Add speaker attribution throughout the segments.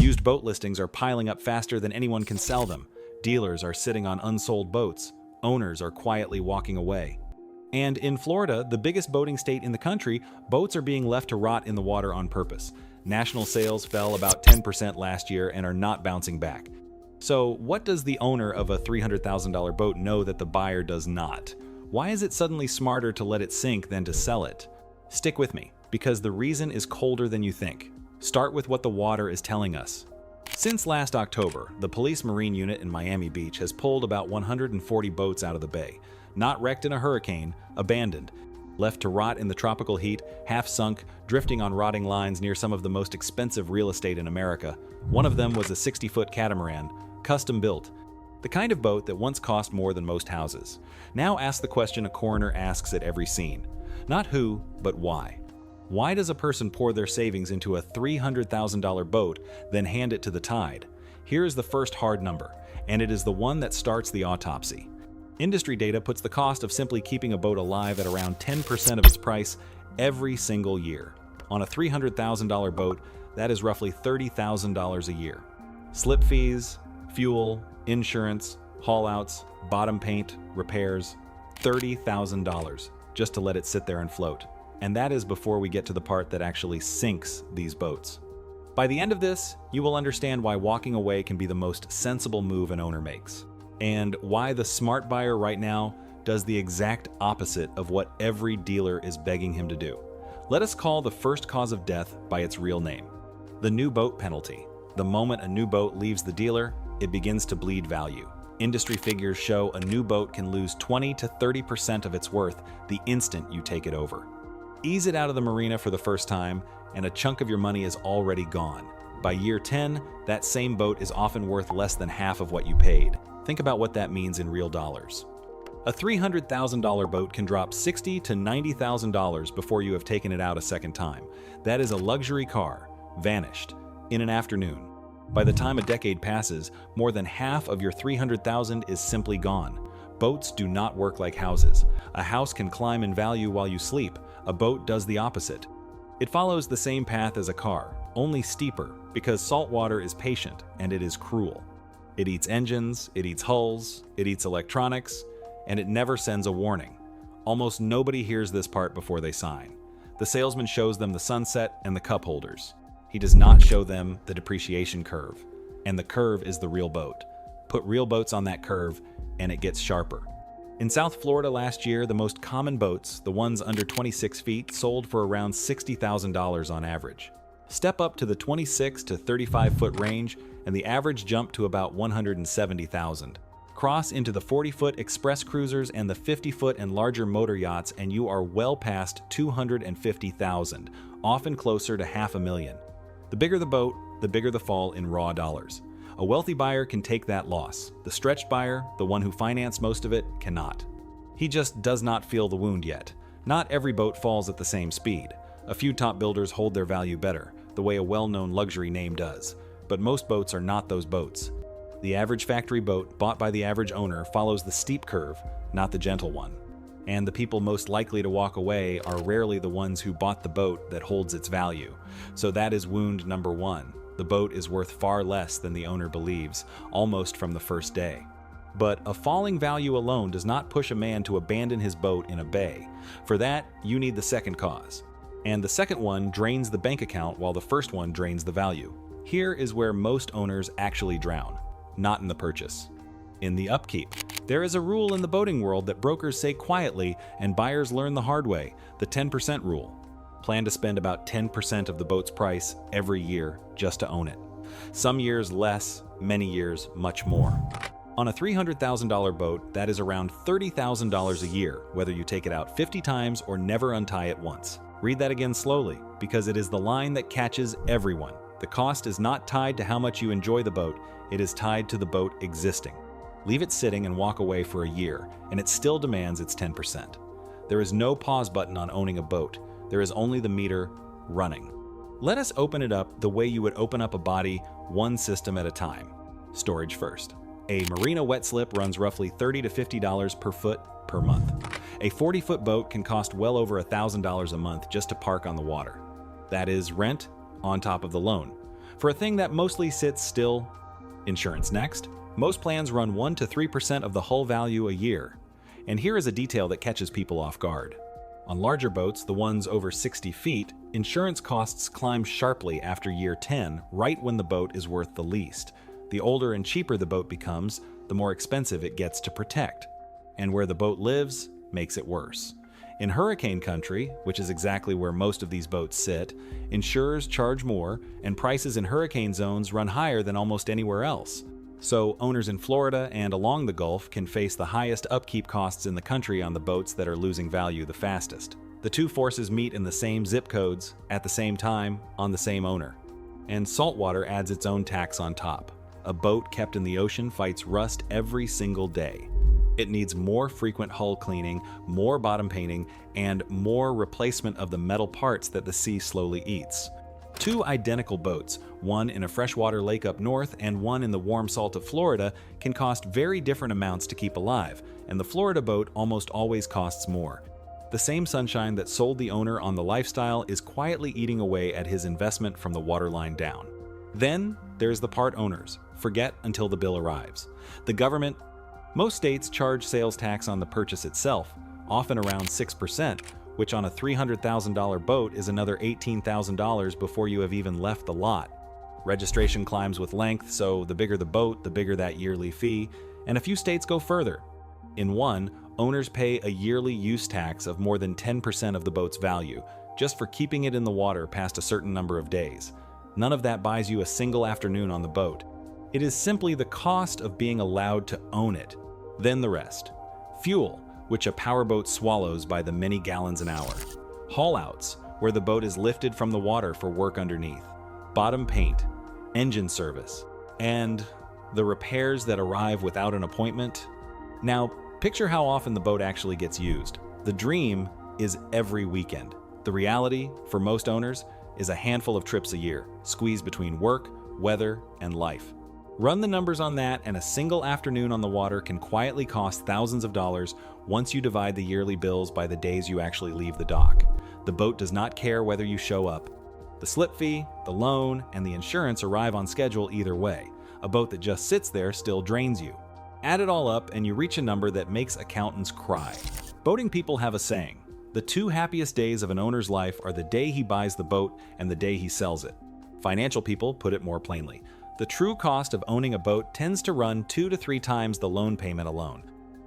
Speaker 1: Used boat listings are piling up faster than anyone can sell them. Dealers are sitting on unsold boats. Owners are quietly walking away. And in Florida, the biggest boating state in the country, boats are being left to rot in the water on purpose. National sales fell about 10% last year and are not bouncing back. So, what does the owner of a $300,000 boat know that the buyer does not? Why is it suddenly smarter to let it sink than to sell it? Stick with me, because the reason is colder than you think. Start with what the water is telling us. Since last October, the police marine unit in Miami Beach has pulled about 140 boats out of the bay. Not wrecked in a hurricane, abandoned, left to rot in the tropical heat, half sunk, drifting on rotting lines near some of the most expensive real estate in America. One of them was a 60-foot catamaran, custom built. The kind of boat that once cost more than most houses. Now ask the question a coroner asks at every scene. Not who, but why. Why does a person pour their savings into a $300,000 boat, then hand it to the tide? Here is the first hard number, and it is the one that starts the autopsy. Industry data puts the cost of simply keeping a boat alive at around 10% of its price every single year. On a $300,000 boat, that is roughly $30,000 a year. Slip fees, fuel, insurance, haul-outs, bottom paint, repairs, $30,000 just to let it sit there and float. And that is before we get to the part that actually sinks these boats. By the end of this, you will understand why walking away can be the most sensible move an owner makes, and why the smart buyer right now does the exact opposite of what every dealer is begging him to do. Let us call the first cause of death by its real name: the new boat penalty. The moment a new boat leaves the dealer, it begins to bleed value. Industry figures show a new boat can lose 20 to 30% of its worth the instant you take it over. Ease it out of the marina for the first time, and a chunk of your money is already gone. By year 10, that same boat is often worth less than half of what you paid. Think about what that means in real dollars. A $300,000 boat can drop $60,000 to $90,000 before you have taken it out a second time. That is a luxury car, vanished, in an afternoon. By the time a decade passes, more than half of your $300,000 is simply gone. Boats do not work like houses. A house can climb in value while you sleep. A boat does the opposite. It follows the same path as a car, only steeper, because saltwater is patient and it is cruel. It eats engines, it eats hulls, it eats electronics, and it never sends a warning. Almost nobody hears this part before they sign. The salesman shows them the sunset and the cup holders. He does not show them the depreciation curve, and the curve is the real boat. Put real boats on that curve, and it gets sharper. In South Florida last year, the most common boats, the ones under 26 feet, sold for around $60,000 on average. Step up to the 26 to 35-foot range, and the average jumped to about $170,000. Cross into the 40-foot express cruisers and the 50-foot and larger motor yachts, and you are well past $250,000, often closer to $500,000. The bigger the boat, the bigger the fall in raw dollars. A wealthy buyer can take that loss. The stretched buyer, the one who financed most of it, cannot. He just does not feel the wound yet. Not every boat falls at the same speed. A few top builders hold their value better, the way a well-known luxury name does. But most boats are not those boats. The average factory boat bought by the average owner follows the steep curve, not the gentle one. And the people most likely to walk away are rarely the ones who bought the boat that holds its value. So that is wound number one. The boat is worth far less than the owner believes, almost from the first day. But a falling value alone does not push a man to abandon his boat in a bay. For that, you need the second cause. And the second one drains the bank account while the first one drains the value. Here is where most owners actually drown, not in the purchase. In the upkeep. There is a rule in the boating world that brokers say quietly and buyers learn the hard way, the 10% rule. Plan to spend about 10% of the boat's price every year just to own it. Some years less, many years much more. On a $300,000 boat, that is around $30,000 a year, whether you take it out 50 times or never untie it once. Read that again slowly, because it is the line that catches everyone. The cost is not tied to how much you enjoy the boat, it is tied to the boat existing. Leave it sitting and walk away for a year, and it still demands its 10%. There is no pause button on owning a boat. There is only the meter running. Let us open it up the way you would open up a body, one system at a time. Storage first. A marina wet slip runs roughly $30 to $50 per foot per month. A 40-foot boat can cost well over $1,000 a month just to park on the water. That is rent on top of the loan. For a thing that mostly sits still, insurance next. Most plans run 1 to 3% of the hull value a year. And here is a detail that catches people off guard. On larger boats, the ones over 60 feet, insurance costs climb sharply after year 10, right when the boat is worth the least. The older and cheaper the boat becomes, the more expensive it gets to protect. And where the boat lives makes it worse. In hurricane country, which is exactly where most of these boats sit, insurers charge more, and prices in hurricane zones run higher than almost anywhere else. So owners in Florida and along the Gulf can face the highest upkeep costs in the country on the boats that are losing value the fastest. The two forces meet in the same zip codes, at the same time, on the same owner. And saltwater adds its own tax on top. A boat kept in the ocean fights rust every single day. It needs more frequent hull cleaning, more bottom painting, and more replacement of the metal parts that the sea slowly eats. Two identical boats, one in a freshwater lake up north and one in the warm salt of Florida, can cost very different amounts to keep alive, and the Florida boat almost always costs more. The same sunshine that sold the owner on the lifestyle is quietly eating away at his investment from the waterline down. Then there's the part owners. Forget until the bill arrives. The government. Most states charge sales tax on the purchase itself, often around 6%, which on a $300,000 boat is another $18,000 before you have even left the lot. Registration climbs with length, so the bigger the boat, the bigger that yearly fee, and a few states go further. In one, owners pay a yearly use tax of more than 10% of the boat's value, just for keeping it in the water past a certain number of days. None of that buys you a single afternoon on the boat. It is simply the cost of being allowed to own it. Then the rest. Fuel, which a powerboat swallows by the many gallons an hour. Haul-outs, where the boat is lifted from the water for work underneath. Bottom paint, engine service, and the repairs that arrive without an appointment. Now, picture how often the boat actually gets used. The dream is every weekend. The reality, for most owners, is a handful of trips a year, squeezed between work, weather, and life. Run the numbers on that, and a single afternoon on the water can quietly cost thousands of dollars once you divide the yearly bills by the days you actually leave the dock. The boat does not care whether you show up. The slip fee, the loan, and the insurance arrive on schedule either way. A boat that just sits there still drains you. Add it all up, and you reach a number that makes accountants cry. Boating people have a saying: the two happiest days of an owner's life are the day he buys the boat and the day he sells it. Financial people put it more plainly. The true cost of owning a boat tends to run 2 to 3 times the loan payment alone.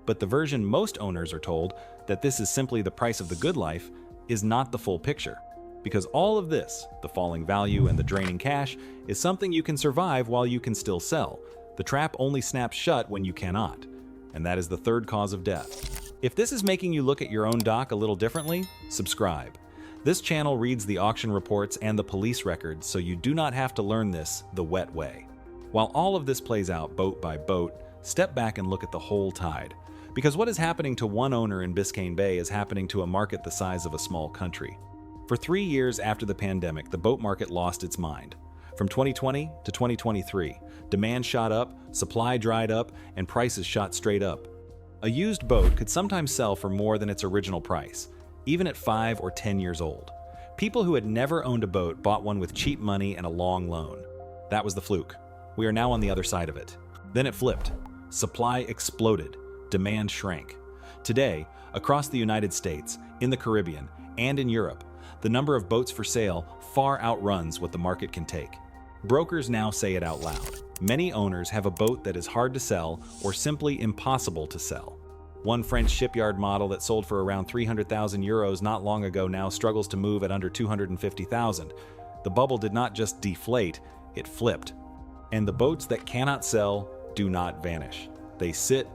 Speaker 1: But the version most owners are told, that this is simply the price of the good life, is not the full picture. Because all of this, the falling value and the draining cash, is something you can survive while you can still sell. The trap only snaps shut when you cannot. And that is the third cause of death. If this is making you look at your own dock a little differently, subscribe. This channel reads the auction reports and the police records, so you do not have to learn this the wet way. While all of this plays out boat by boat, step back and look at the whole tide. Because what is happening to one owner in Biscayne Bay is happening to a market the size of a small country. For 3 years after the pandemic, the boat market lost its mind. From 2020 to 2023, demand shot up, supply dried up, and prices shot straight up. A used boat could sometimes sell for more than its original price, even at 5 or 10 years old. People who had never owned a boat bought one with cheap money and a long loan. That was the fluke. We are now on the other side of it. Then it flipped. Supply exploded. Demand shrank. Today, across the United States, in the Caribbean, and in Europe, the number of boats for sale far outruns what the market can take. Brokers now say it out loud. Many owners have a boat that is hard to sell or simply impossible to sell. One French shipyard model that sold for around 300,000 euros not long ago now struggles to move at under 250,000. The bubble did not just deflate, it flipped. And the boats that cannot sell do not vanish. They sit.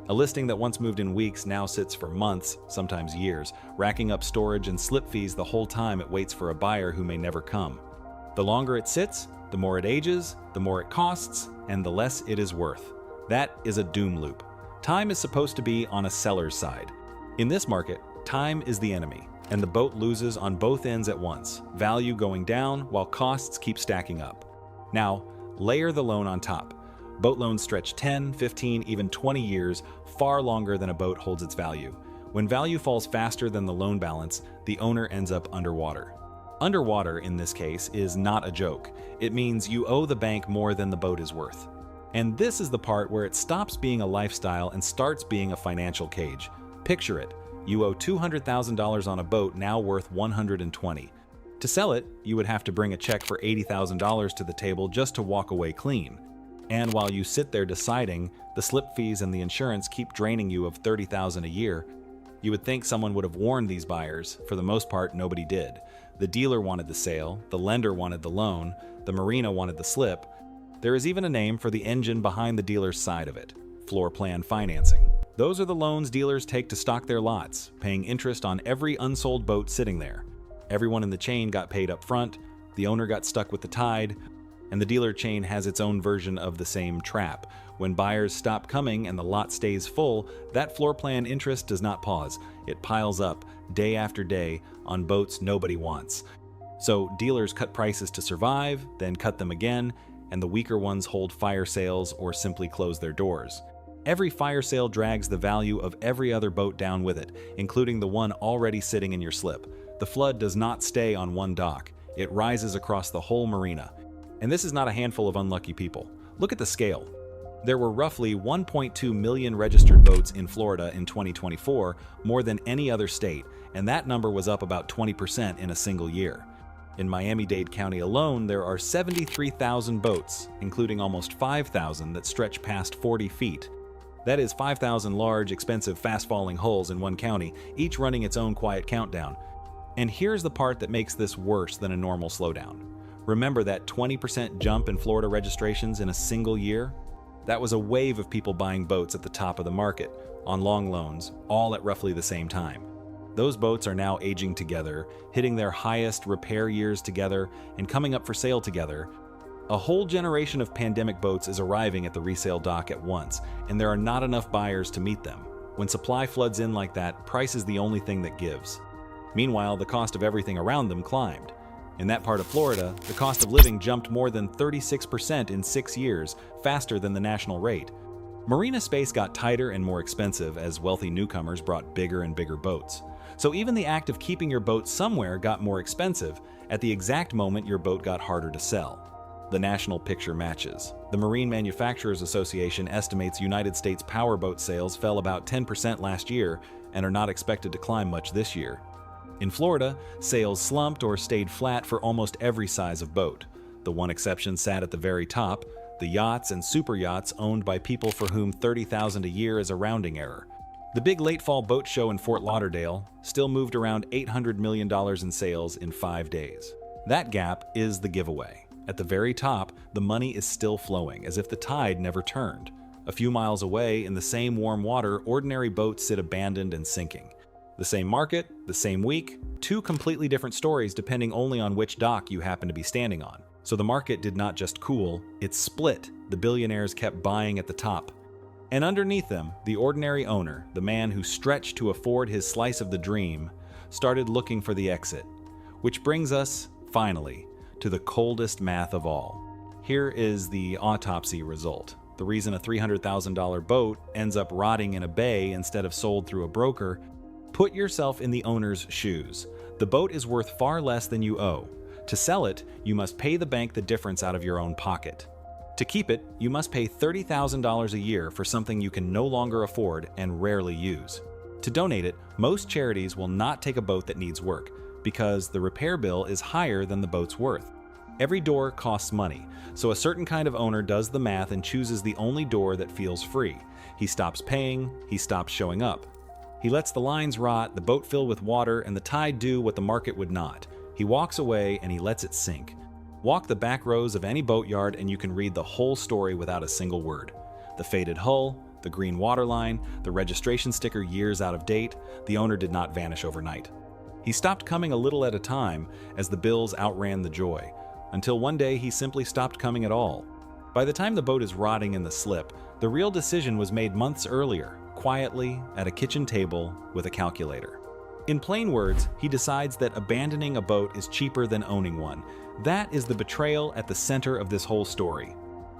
Speaker 1: A listing that once moved in weeks now sits for months, sometimes years, racking up storage and slip fees the whole time it waits for a buyer who may never come. The longer it sits, the more it ages, the more it costs, and the less it is worth. That is a doom loop. Time is supposed to be on a seller's side. In this market, time is the enemy, and the boat loses on both ends at once, value going down while costs keep stacking up. Now, layer the loan on top. Boat loans stretch 10, 15, even 20 years, far longer than a boat holds its value. When value falls faster than the loan balance, the owner ends up underwater. Underwater, in this case, is not a joke. It means you owe the bank more than the boat is worth. And this is the part where it stops being a lifestyle and starts being a financial cage. Picture it. You owe $200,000 on a boat now worth $120,000. To sell it, you would have to bring a check for $80,000 to the table just to walk away clean. And while you sit there deciding, the slip fees and the insurance keep draining you of $30,000 a year. You would think someone would have warned these buyers. For the most part, nobody did. The dealer wanted the sale, the lender wanted the loan, the marina wanted the slip. There is even a name for the engine behind the dealer's side of it: floor plan financing. Those are the loans dealers take to stock their lots, paying interest on every unsold boat sitting there. Everyone in the chain got paid up front, the owner got stuck with the tide, and the dealer chain has its own version of the same trap. When buyers stop coming and the lot stays full, that floor plan interest does not pause. It piles up, day after day, on boats nobody wants. So dealers cut prices to survive, then cut them again, and the weaker ones hold fire sales or simply close their doors. Every fire sale drags the value of every other boat down with it, including the one already sitting in your slip. The flood does not stay on one dock. It rises across the whole marina. And this is not a handful of unlucky people. Look at the scale. There were roughly 1.2 million registered boats in Florida in 2024, more than any other state, and that number was up about 20% in a single year. In Miami-Dade County alone, there are 73,000 boats, including almost 5,000 that stretch past 40 feet. That is 5,000 large, expensive, fast-falling hulls in one county, each running its own quiet countdown. And here's the part that makes this worse than a normal slowdown. Remember that 20% jump in Florida registrations in a single year? That was a wave of people buying boats at the top of the market, on long loans, all at roughly the same time. Those boats are now aging together, hitting their highest repair years together, and coming up for sale together. A whole generation of pandemic boats is arriving at the resale dock at once, and there are not enough buyers to meet them. When supply floods in like that, price is the only thing that gives. Meanwhile, the cost of everything around them climbed. In that part of Florida, the cost of living jumped more than 36% in 6 years, faster than the national rate. Marina space got tighter and more expensive as wealthy newcomers brought bigger and bigger boats. So even the act of keeping your boat somewhere got more expensive at the exact moment your boat got harder to sell. The national picture matches. The Marine Manufacturers Association estimates United States powerboat sales fell about 10% last year and are not expected to climb much this year. In Florida, sales slumped or stayed flat for almost every size of boat. The one exception sat at the very top: the yachts and super yachts owned by people for whom $30,000 a year is a rounding error. The big late fall boat show in Fort Lauderdale still moved around $800 million in sales in 5 days. That gap is the giveaway. At the very top, the money is still flowing, as if the tide never turned. A few miles away, in the same warm water, ordinary boats sit abandoned and sinking. The same market, the same week, two completely different stories depending only on which dock you happen to be standing on. So the market did not just cool, it split. The billionaires kept buying at the top. And underneath them, the ordinary owner, the man who stretched to afford his slice of the dream, started looking for the exit. Which brings us, finally, to the coldest math of all. Here is the autopsy result. The reason a $300,000 boat ends up rotting in a bay instead of sold through a broker. Put yourself in the owner's shoes. The boat is worth far less than you owe. To sell it, you must pay the bank the difference out of your own pocket. To keep it, you must pay $30,000 a year for something you can no longer afford and rarely use. To donate it, most charities will not take a boat that needs work, because the repair bill is higher than the boat's worth. Every door costs money, so a certain kind of owner does the math and chooses the only door that feels free. He stops paying, he stops showing up. He lets the lines rot, the boat fill with water, and the tide do what the market would not. He walks away and he lets it sink. Walk the back rows of any boatyard and you can read the whole story without a single word. The faded hull, the green waterline, the registration sticker years out of date. The owner did not vanish overnight. He stopped coming a little at a time as the bills outran the joy, until one day he simply stopped coming at all. By the time the boat is rotting in the slip, the real decision was made months earlier, quietly, at a kitchen table with a calculator. In plain words, he decides that abandoning a boat is cheaper than owning one. That is the betrayal at the center of this whole story.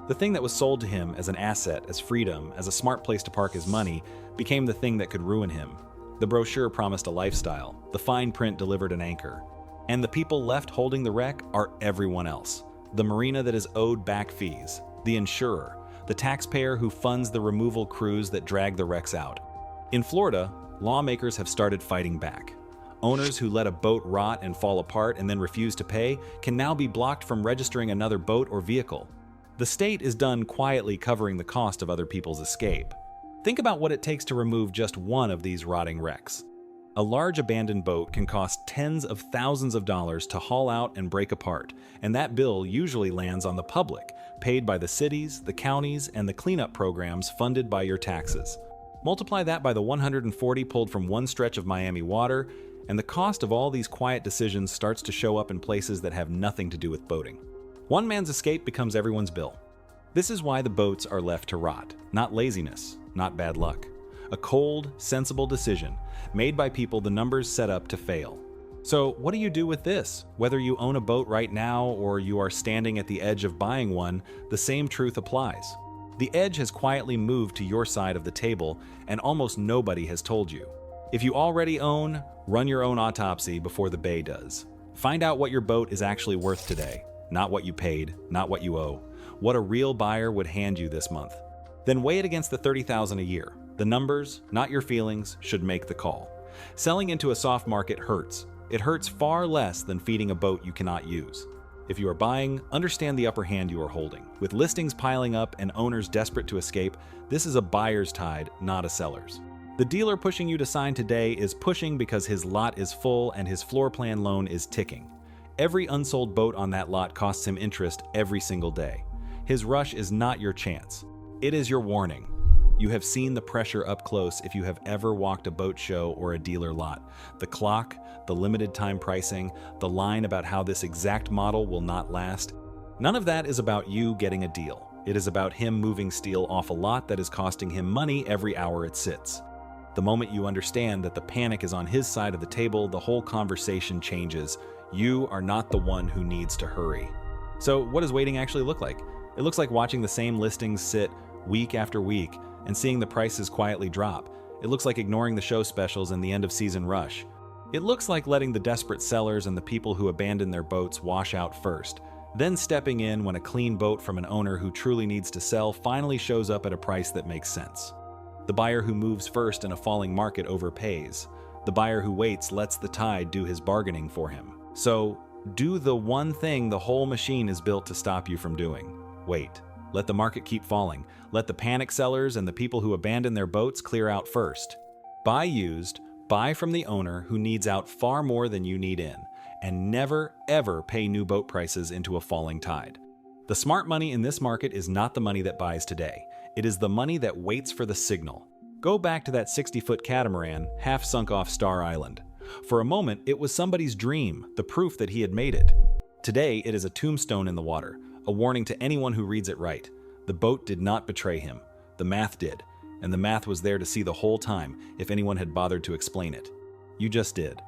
Speaker 1: The thing that was sold to him as an asset, as freedom, as a smart place to park his money, became the thing that could ruin him. The brochure promised a lifestyle. The fine print delivered an anchor. And the people left holding the wreck are everyone else. The marina that is owed back fees, the insurer, the taxpayer who funds the removal crews that drag the wrecks out. In Florida, lawmakers have started fighting back. Owners who let a boat rot and fall apart and then refuse to pay can now be blocked from registering another boat or vehicle. The state is done quietly covering the cost of other people's escape. Think about what it takes to remove just one of these rotting wrecks. A large abandoned boat can cost tens of thousands of dollars to haul out and break apart, and that bill usually lands on the public, paid by the cities, the counties, and the cleanup programs funded by your taxes. Multiply that by the 140 pulled from one stretch of Miami water, and the cost of all these quiet decisions starts to show up in places that have nothing to do with boating. One man's escape becomes everyone's bill. This is why the boats are left to rot, not laziness, not bad luck. A cold, sensible decision, made by people the numbers set up to fail. So what do you do with this? Whether you own a boat right now or you are standing at the edge of buying one, the same truth applies. The edge has quietly moved to your side of the table, and almost nobody has told you. If you already own, run your own autopsy before the bay does. Find out what your boat is actually worth today, not what you paid, not what you owe, what a real buyer would hand you this month. Then weigh it against the $30,000 a year. The numbers, not your feelings, should make the call. Selling into a soft market hurts. It hurts far less than feeding a boat you cannot use. If you are buying, understand the upper hand you are holding. With listings piling up and owners desperate to escape, this is a buyer's tide, not a seller's. The dealer pushing you to sign today is pushing because his lot is full and his floor plan loan is ticking. Every unsold boat on that lot costs him interest every single day. His rush is not your chance. It is your warning. You have seen the pressure up close if you have ever walked a boat show or a dealer lot. The clock, the limited time pricing, the line about how this exact model will not last. None of that is about you getting a deal. It is about him moving steel off a lot that is costing him money every hour it sits. The moment you understand that the panic is on his side of the table, the whole conversation changes. You are not the one who needs to hurry. So what does waiting actually look like? It looks like watching the same listings sit week after week and seeing the prices quietly drop. It looks like ignoring the show specials and the end of season rush. It looks like letting the desperate sellers and the people who abandon their boats wash out first, then stepping in when a clean boat from an owner who truly needs to sell finally shows up at a price that makes sense. The buyer who moves first in a falling market overpays. The buyer who waits lets the tide do his bargaining for him. So, do the one thing the whole machine is built to stop you from doing. Wait. Let the market keep falling. Let the panic sellers and the people who abandon their boats clear out first. Buy used, buy from the owner who needs out far more than you need in, and never, ever pay new boat prices into a falling tide. The smart money in this market is not the money that buys today. It is the money that waits for the signal. Go back to that 60-foot catamaran, half sunk off Star Island. For a moment, it was somebody's dream, the proof that he had made it. Today, it is a tombstone in the water, a warning to anyone who reads it right. The boat did not betray him. The math did, and the math was there to see the whole time if anyone had bothered to explain it. You just did.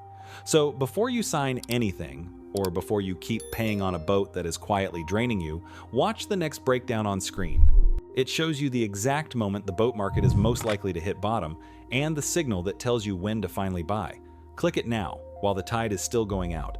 Speaker 1: So before you sign anything, or before you keep paying on a boat that is quietly draining you, watch the next breakdown on screen. It shows you the exact moment the boat market is most likely to hit bottom and the signal that tells you when to finally buy. Click it now, while the tide is still going out.